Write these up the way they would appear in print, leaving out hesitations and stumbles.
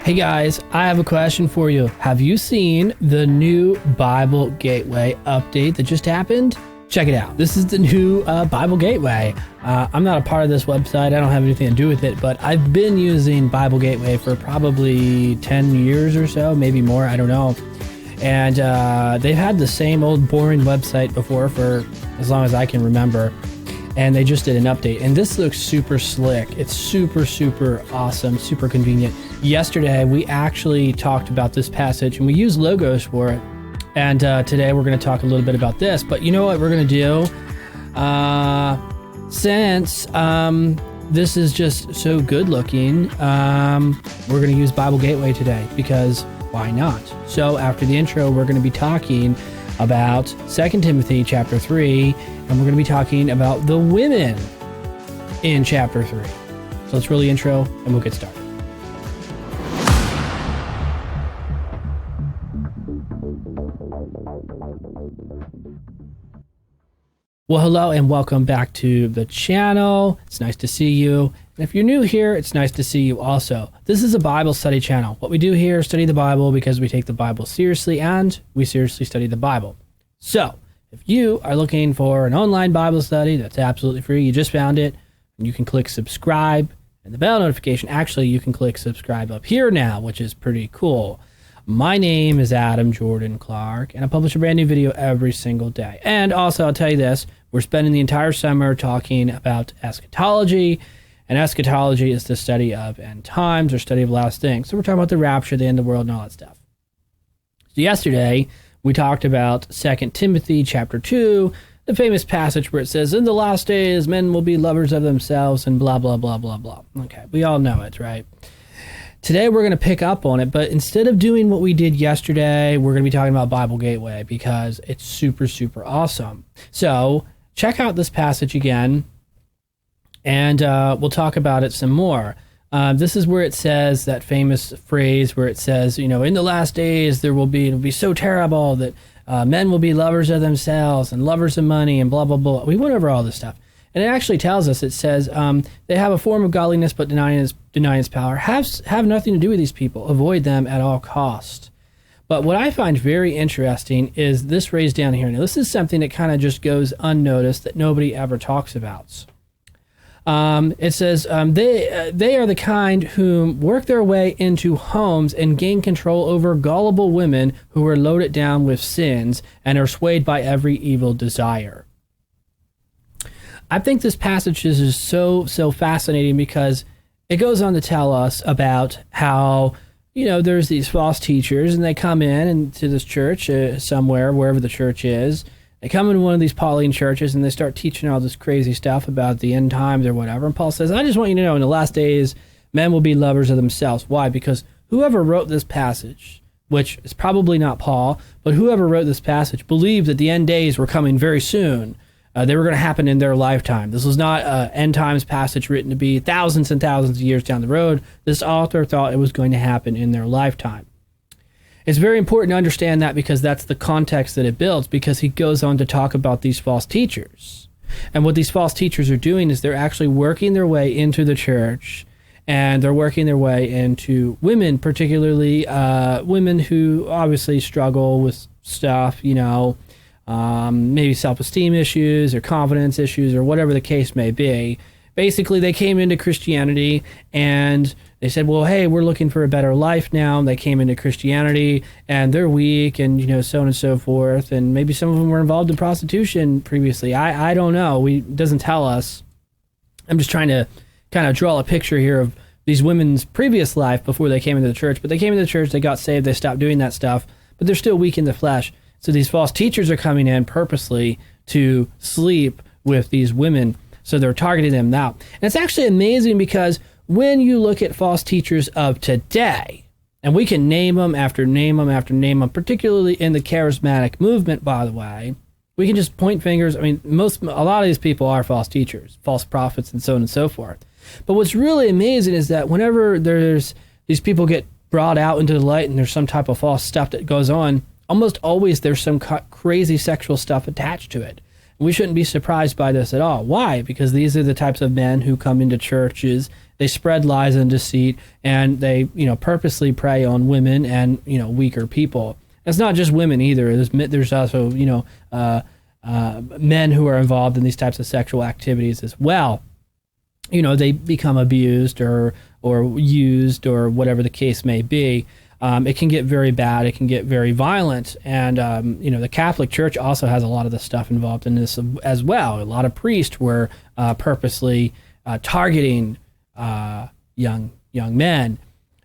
Hey guys, I have a question for you. Have you seen the new Bible Gateway update that just happened? Check it out. This is the new Bible Gateway. I'm not a part of this website. I don't have anything to do with it, but I've been using Bible Gateway for probably 10 years or so, maybe more. I don't know. And they've had the same old boring website before for as long as I can remember. And they just did an update. And this looks super slick. It's super, super awesome, super convenient. Yesterday, we actually talked about this passage and we used logos for it. And today we're going to talk a little bit about this. But you know what we're going to do? Since this is just so good looking, we're going to use Bible Gateway today because why not? So after the intro, we're going to be talking about 2 Timothy chapter 3, and we're going to be talking about the women in chapter 3. So let's roll the intro and we'll get started. Well, hello and welcome back to the channel. It's nice to see you. And if you're new here, it's nice to see you also. This is a Bible study channel. What we do here is study the Bible because we take the Bible seriously and we seriously study the Bible. So if you are looking for an online Bible study that's absolutely free, you just found it, and you can click subscribe and the bell notification. Actually, you can click subscribe up here now, which is pretty cool. My name is Adam Jordan Clark, and I publish a brand new video every single day. And also, I'll tell you this, we're spending the entire summer talking about eschatology, and eschatology is the study of end times or study of last things. So we're talking about the rapture, the end of the world, and all that stuff. So yesterday, we talked about 2 Timothy chapter 2, the famous passage where it says, in the last days, men will be lovers of themselves, and blah, blah, blah, blah, blah. Okay, we all know it, right? Today we're going to pick up on it, but instead of doing what we did yesterday, we're going to be talking about Bible Gateway because it's super, super awesome. So check out this passage again, and we'll talk about it some more. This is where it says that famous phrase where it says, you know, in the last days it'll be so terrible that men will be lovers of themselves and lovers of money and blah, blah, blah. We went over all this stuff. And it actually tells us, it says, they have a form of godliness, but denying its power. Have nothing to do with these people. Avoid them at all cost. But what I find very interesting is this phrase down here. Now, this is something that kind of just goes unnoticed that nobody ever talks about. It says, they are the kind who work their way into homes and gain control over gullible women who are loaded down with sins and are swayed by every evil desire. I think this passage is so fascinating because it goes on to tell us about how, you know, there's these false teachers and they come into this church somewhere, wherever the church is. They come into one of these Pauline churches and they start teaching all this crazy stuff about the end times or whatever. And Paul says, I just want you to know in the last days, men will be lovers of themselves. Why? Because whoever wrote this passage, which is probably not Paul, but whoever wrote this passage believed that the end days were coming very soon. They were going to happen in their lifetime. This was not an end times passage written to be thousands and thousands of years down the road. This author thought it was going to happen in their lifetime. It's very important to understand that because that's the context that it builds, because he goes on to talk about these false teachers. And what these false teachers are doing is they're actually working their way into the church, and they're working their way into women, particularly women who obviously struggle with stuff, you know, maybe self-esteem issues or confidence issues or whatever the case may be. Basically, they came into Christianity and they said, well, hey, we're looking for a better life now. And they came into Christianity and they're weak and, you know, so on and so forth. And maybe some of them were involved in prostitution previously. I don't know. It doesn't tell us. I'm just trying to kind of draw a picture here of these women's previous life before they came into the church. But they came into the church, they got saved, they stopped doing that stuff, but they're still weak in the flesh. So these false teachers are coming in purposely to sleep with these women. So they're targeting them now. And it's actually amazing because when you look at false teachers of today, and we can name them after name them after name them, particularly in the charismatic movement, by the way, we can just point fingers. I mean, a lot of these people are false teachers, false prophets, and so on and so forth. But what's really amazing is that whenever these people get brought out into the light and there's some type of false stuff that goes on, almost always there's some crazy sexual stuff attached to it. We shouldn't be surprised by this at all. Why? Because these are the types of men who come into churches they spread lies and deceit, and they, purposely prey on women and, weaker people. It's not just women either. There's also, men who are involved in these types of sexual activities as well. They become abused or used or whatever the case may be. It can get very bad. It can get very violent. And, the Catholic Church also has a lot of the stuff involved in this as well. A lot of priests were purposely targeting young men.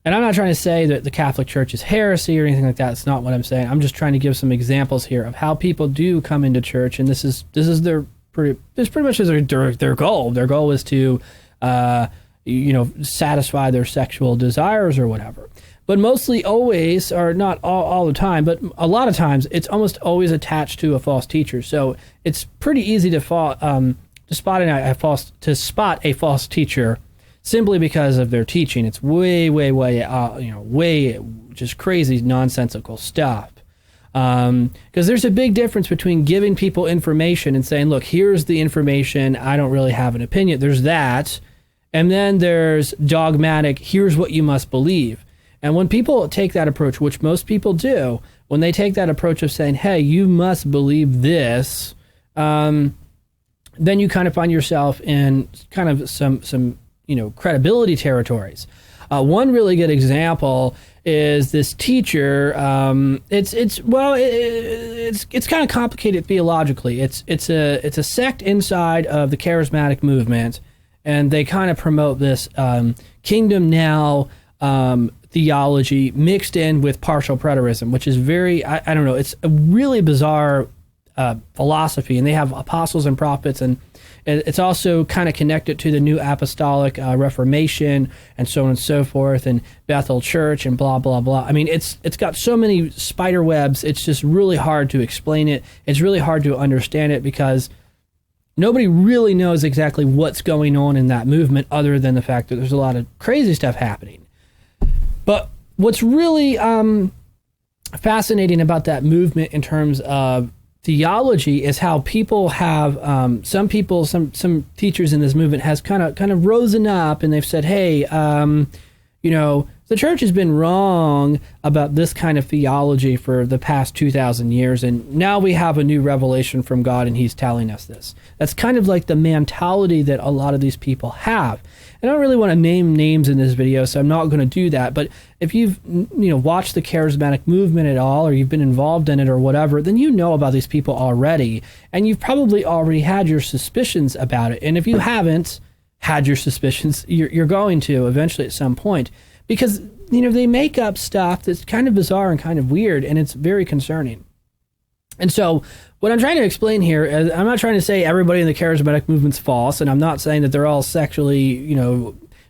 And I'm not trying to say that the Catholic Church is heresy or anything like that. It's not what I'm saying. I'm just trying to give some examples here of how people do come into church, and this is pretty much their goal. Their goal is to, satisfy their sexual desires or whatever. But mostly always, or not all the time, but a lot of times, it's almost always attached to a false teacher. So it's pretty easy to spot a false teacher simply because of their teaching. It's way just crazy nonsensical stuff. Because there's a big difference between giving people information and saying, look, here's the information, I don't really have an opinion. There's that. And then there's dogmatic, here's what you must believe. And when people take that approach, which most people do, when they take that approach of saying, hey, you must believe this, then you kind of find yourself in kind of some credibility territories. One really good example is this teacher. It's kind of complicated theologically. It's a sect inside of the charismatic movement, and they kind of promote this kingdom now theology mixed in with partial preterism, which is very, I don't know, it's a really bizarre philosophy, and they have apostles and prophets, and it's also kind of connected to the New Apostolic Reformation and so on and so forth, and Bethel Church and blah, blah, blah. I mean, it's got so many spider webs, it's just really hard to explain it. It's really hard to understand it because nobody really knows exactly what's going on in that movement other than the fact that there's a lot of crazy stuff happening. But what's really fascinating about that movement in terms of theology is how people have some teachers in this movement has kind of risen up, and they've said, hey, the church has been wrong about this kind of theology for the past 2,000 years, and now we have a new revelation from God, and he's telling us this. That's kind of like the mentality that a lot of these people have. And I don't really want to name names in this video, so I'm not going to do that. But if you've watched the charismatic movement at all, or you've been involved in it or whatever, then you know about these people already, and you've probably already had your suspicions about it. And if you haven't had your suspicions, you're going to eventually at some point. Because, they make up stuff that's kind of bizarre and kind of weird, and it's very concerning. And so what I'm trying to explain here is I'm not trying to say everybody in the charismatic movement's false, and I'm not saying that they're all sexually,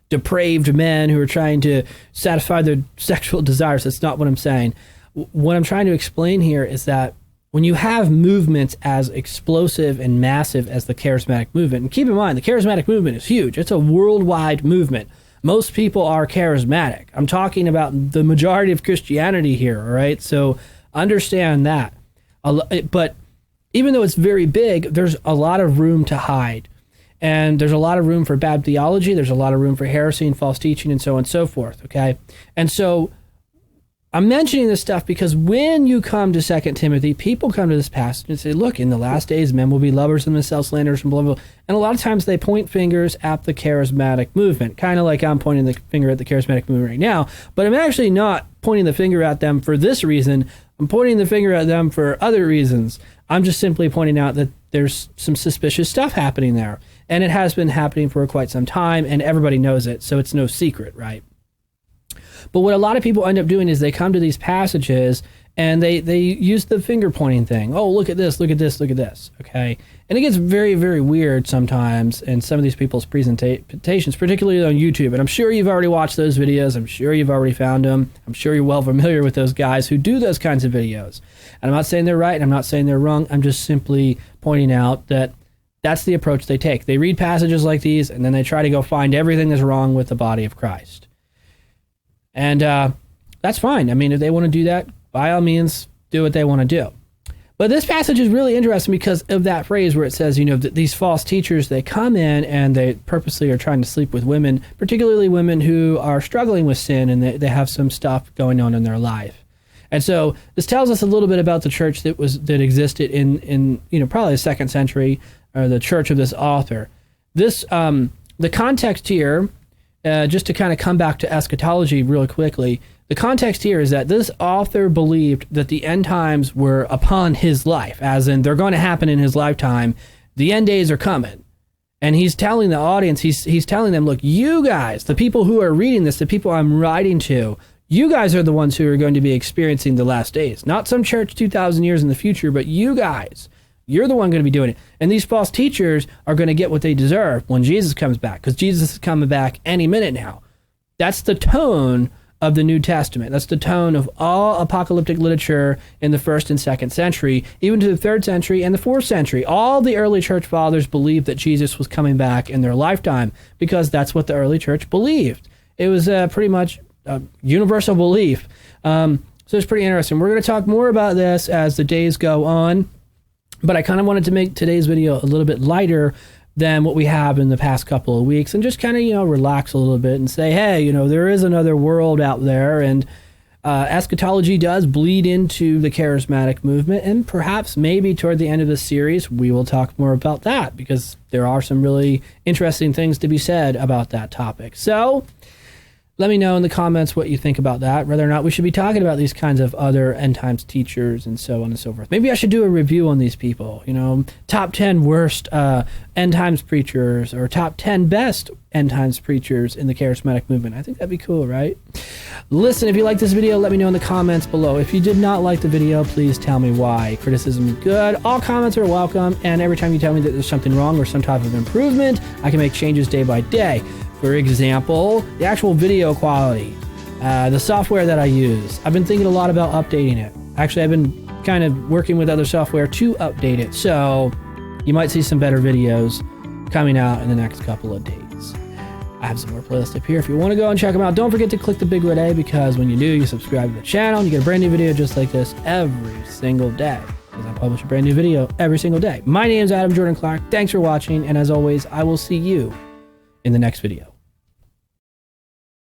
depraved men who are trying to satisfy their sexual desires. That's not what I'm saying. What I'm trying to explain here is that when you have movements as explosive and massive as the charismatic movement, and keep in mind, the charismatic movement is huge. It's a worldwide movement. Most people are charismatic. I'm talking about the majority of Christianity here, all right? So understand that. But even though it's very big, there's a lot of room to hide. And there's a lot of room for bad theology. There's a lot of room for heresy and false teaching and so on and so forth, okay? And so I'm mentioning this stuff because when you come to 2 Timothy, people come to this passage and say, look, in the last days, men will be lovers and themselves, slanderers, and blah, blah, blah. And a lot of times they point fingers at the charismatic movement, kind of like I'm pointing the finger at the charismatic movement right now. But I'm actually not pointing the finger at them for this reason. I'm pointing the finger at them for other reasons. I'm just simply pointing out that there's some suspicious stuff happening there. And it has been happening for quite some time, and everybody knows it, so it's no secret, right? But what a lot of people end up doing is they come to these passages and they use the finger pointing thing. Oh, look at this, look at this, look at this, okay? And it gets very, very weird sometimes in some of these people's presentations, particularly on YouTube. And I'm sure you've already watched those videos. I'm sure you've already found them. I'm sure you're well familiar with those guys who do those kinds of videos. And I'm not saying they're right, and I'm not saying they're wrong. I'm just simply pointing out that that's the approach they take. They read passages like these, and then they try to go find everything that's wrong with the body of Christ. And that's fine. I mean, if they want to do that, by all means, do what they want to do. But this passage is really interesting because of that phrase where it says, that these false teachers, they come in and they purposely are trying to sleep with women, particularly women who are struggling with sin and they have some stuff going on in their life. And so this tells us a little bit about the church that existed in probably the 2nd century, or the church of this author. This the context here, just to kind of come back to eschatology really quickly, the context here is that this author believed that the end times were upon his life, as in they're going to happen in his lifetime. The end days are coming. And he's telling the audience, he's telling them, look, you guys, the people who are reading this, the people I'm writing to, you guys are the ones who are going to be experiencing the last days. Not some church 2,000 years in the future, but you guys. You're the one going to be doing it. And these false teachers are going to get what they deserve when Jesus comes back, because Jesus is coming back any minute now. That's the tone of the New Testament. That's the tone of all apocalyptic literature in the 1st and 2nd century, even to the 3rd century and the 4th century. All the early church fathers believed that Jesus was coming back in their lifetime because that's what the early church believed. It was pretty much a universal belief. So it's pretty interesting. We're going to talk more about this as the days go on, but I kind of wanted to make today's video a little bit lighter than what we have in the past couple of weeks, and just kind of, relax a little bit and say, hey, there is another world out there, and eschatology does bleed into the charismatic movement, and perhaps maybe toward the end of this series, we will talk more about that, because there are some really interesting things to be said about that topic. So let me know in the comments what you think about that, whether or not we should be talking about these kinds of other end times teachers and so on and so forth. Maybe I should do a review on these people, top 10 worst end times preachers, or top 10 best end times preachers in the charismatic movement. I think that'd be cool, right? Listen, if you like this video, let me know in the comments below. If you did not like the video, please tell me why. Criticism is good. All comments are welcome. And every time you tell me that there's something wrong or some type of improvement, I can make changes day by day. For example, the actual video quality, the software that I use. I've been thinking a lot about updating it. Actually, I've been kind of working with other software to update it. So you might see some better videos coming out in the next couple of days. I have some more playlists up here if you want to go and check them out. Don't forget to click the big red A, because when you do, you subscribe to the channel and you get a brand new video just like this every single day, because I publish a brand new video every single day. My name is Adam Jordan Clark. Thanks for watching, and as always, I will see you in the next video.